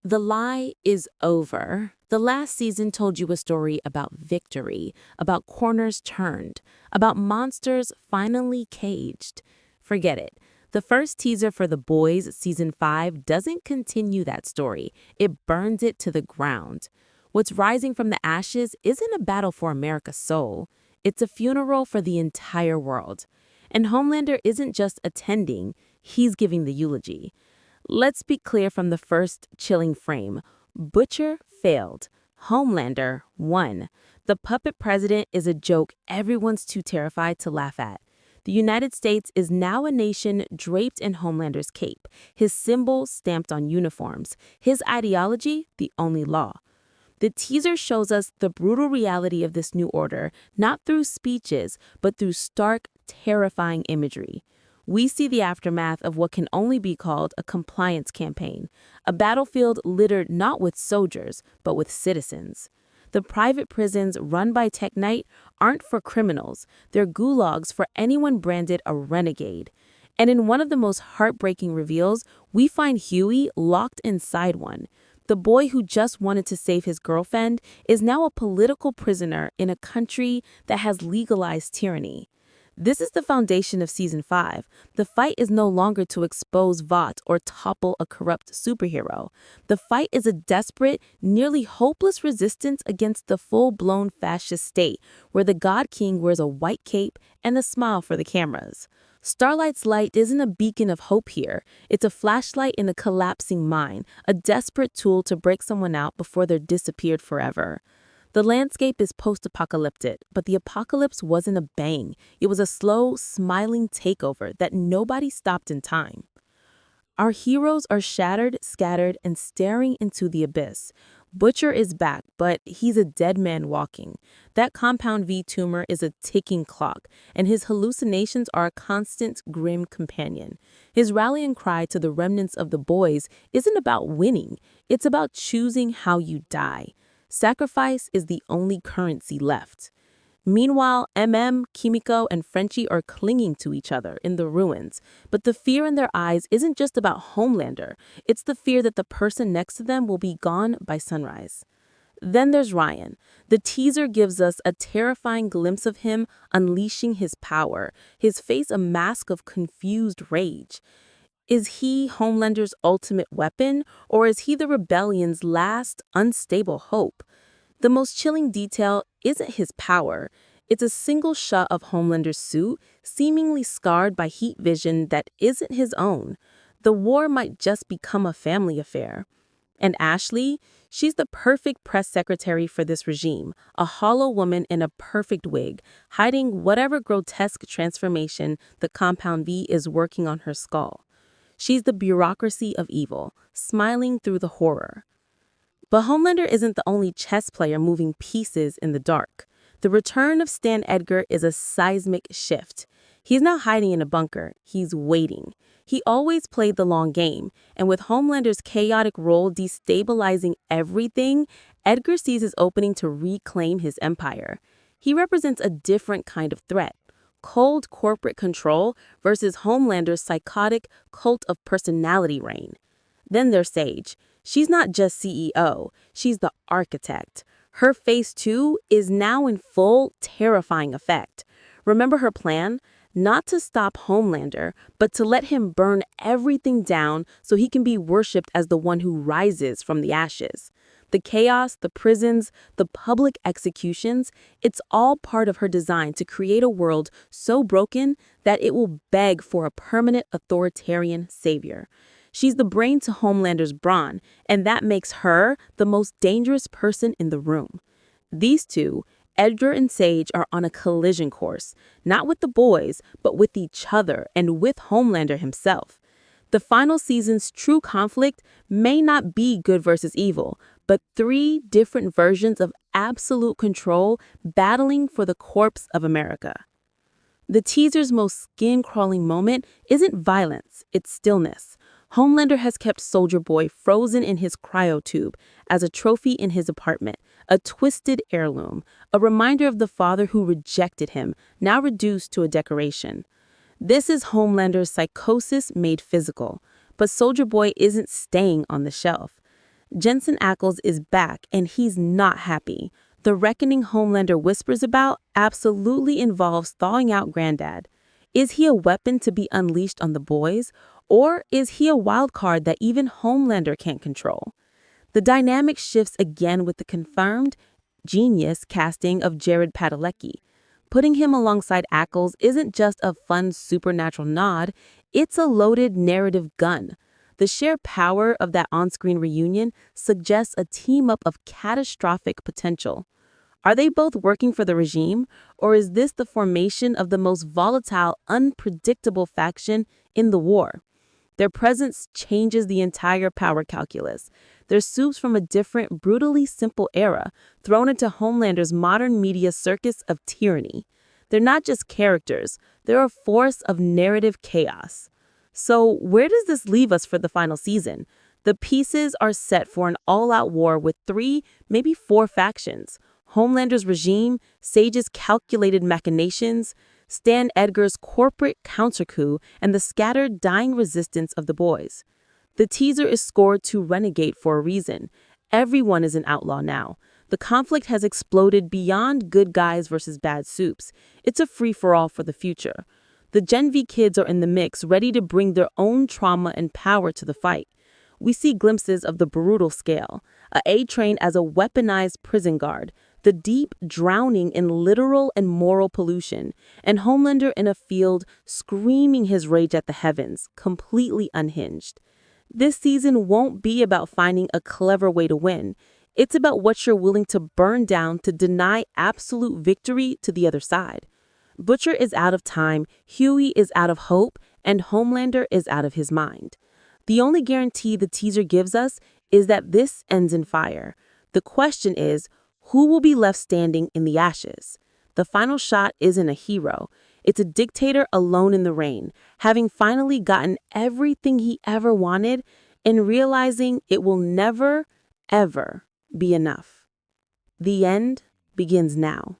The lie is over. The last season told you a story about victory, about corners turned, about monsters finally caged. Forget it. The first teaser for The Boys season 5 doesn't continue that story. It burns it to the ground. What's rising from the ashes isn't a battle for America's soul. It's a funeral for the entire world. And Homelander isn't just attending, he's giving the eulogy. Let's be clear from the first chilling frame. Butcher failed. Homelander won. The puppet president is a joke everyone's too terrified to laugh at. The United States is now a nation draped in Homelander's cape, his symbol stamped on uniforms, his ideology the only law. The teaser shows us the brutal reality of this new order, not through speeches, but through stark, terrifying imagery. We see the aftermath of what can only be called a compliance campaign, a battlefield littered not with soldiers, but with citizens. The private prisons run by Tech Knight aren't for criminals, they're gulags for anyone branded a renegade. And in one of the most heartbreaking reveals, we find Hughie locked inside one. The boy who just wanted to save his girlfriend is now a political prisoner in a country that has legalized tyranny. This is the foundation of season 5. The fight is no longer to expose Vought or topple a corrupt superhero. The fight is a desperate, nearly hopeless resistance against the full-blown fascist state, where the God King wears a white cape and a smile for the cameras. Starlight's light isn't a beacon of hope here. It's a flashlight in a collapsing mine, a desperate tool to break someone out before they're disappeared forever. The landscape is post-apocalyptic, but the apocalypse wasn't a bang. It was a slow, smiling takeover that nobody stopped in time. Our heroes are shattered, scattered, and staring into the abyss. Butcher is back, but he's a dead man walking. That compound V tumor is a ticking clock, and his hallucinations are a constant, grim companion. His rallying cry to the remnants of the boys isn't about winning. It's about choosing how you die. Sacrifice is the only currency left. Meanwhile, Kimiko, and Frenchie are clinging to each other in the ruins. But the fear in their eyes isn't just about Homelander. It's the fear that the person next to them will be gone by sunrise. Then there's Ryan. The teaser gives us a terrifying glimpse of him unleashing his power, his face a mask of confused rage. Is he Homelander's ultimate weapon, or is he the rebellion's last, unstable hope? The most chilling detail isn't his power. It's a single shot of Homelander's suit, seemingly scarred by heat vision that isn't his own. The war might just become a family affair. And Ashley, she's the perfect press secretary for this regime, a hollow woman in a perfect wig, hiding whatever grotesque transformation the Compound V is working on her skull. She's the bureaucracy of evil, smiling through the horror. But Homelander isn't the only chess player moving pieces in the dark. The return of Stan Edgar is a seismic shift. He's not hiding in a bunker, he's waiting. He always played the long game, and with Homelander's chaotic role destabilizing everything, Edgar sees his opening to reclaim his empire. He represents a different kind of threat. Cold corporate control versus Homelander's psychotic cult of personality reign. Then there's Sage. She's not just CEO, she's the architect. Her phase 2 is now in full, terrifying effect. Remember her plan? Not to stop Homelander, but to let him burn everything down so he can be worshipped as the one who rises from the ashes. The chaos, the prisons, the public executions, it's all part of her design to create a world so broken that it will beg for a permanent authoritarian savior. She's the brain to Homelander's brawn, and that makes her the most dangerous person in the room. These two, Edgar and Sage, are on a collision course, not with the boys, but with each other and with Homelander himself. The final season's true conflict may not be good versus evil, but 3 different versions of absolute control battling for the corpse of America. The teaser's most skin-crawling moment isn't violence, it's stillness. Homelander has kept Soldier Boy frozen in his cryotube as a trophy in his apartment, a twisted heirloom, a reminder of the father who rejected him, now reduced to a decoration. This is Homelander's psychosis made physical, but Soldier Boy isn't staying on the shelf. Jensen Ackles is back, and he's not happy. The reckoning Homelander whispers about absolutely involves thawing out Granddad. Is he a weapon to be unleashed on the boys, or is he a wild card that even Homelander can't control? The dynamic shifts again with the confirmed genius casting of Jared Padalecki. Putting him alongside Ackles isn't just a fun supernatural nod, it's a loaded narrative gun. The sheer power of that on-screen reunion suggests a team-up of catastrophic potential. Are they both working for the regime, or is this the formation of the most volatile, unpredictable faction in the war? Their presence changes the entire power calculus. They're soups from a different, brutally simple era, thrown into Homelander's modern media circus of tyranny. They're not just characters, they're a force of narrative chaos. So, where does this leave us for the final season? The pieces are set for an all-out war with 3, maybe 4 factions. Homelander's regime, Sage's calculated machinations, Stan Edgar's corporate counter-coup, and the scattered, dying resistance of the boys. The teaser is scored to renegade for a reason. Everyone is an outlaw now. The conflict has exploded beyond good guys versus bad soups. It's a free-for-all for the future. The Gen V kids are in the mix, ready to bring their own trauma and power to the fight. We see glimpses of the brutal scale, a A-Train as a weaponized prison guard, the deep drowning in literal and moral pollution, and Homelander in a field screaming his rage at the heavens, completely unhinged. This season won't be about finding a clever way to win. It's about what you're willing to burn down to deny absolute victory to the other side. Butcher is out of time, Hughie is out of hope, and Homelander is out of his mind. The only guarantee the teaser gives us is that this ends in fire. The question is, who will be left standing in the ashes? The final shot isn't a hero. It's a dictator alone in the rain, having finally gotten everything he ever wanted and realizing it will never, ever be enough. The end begins now.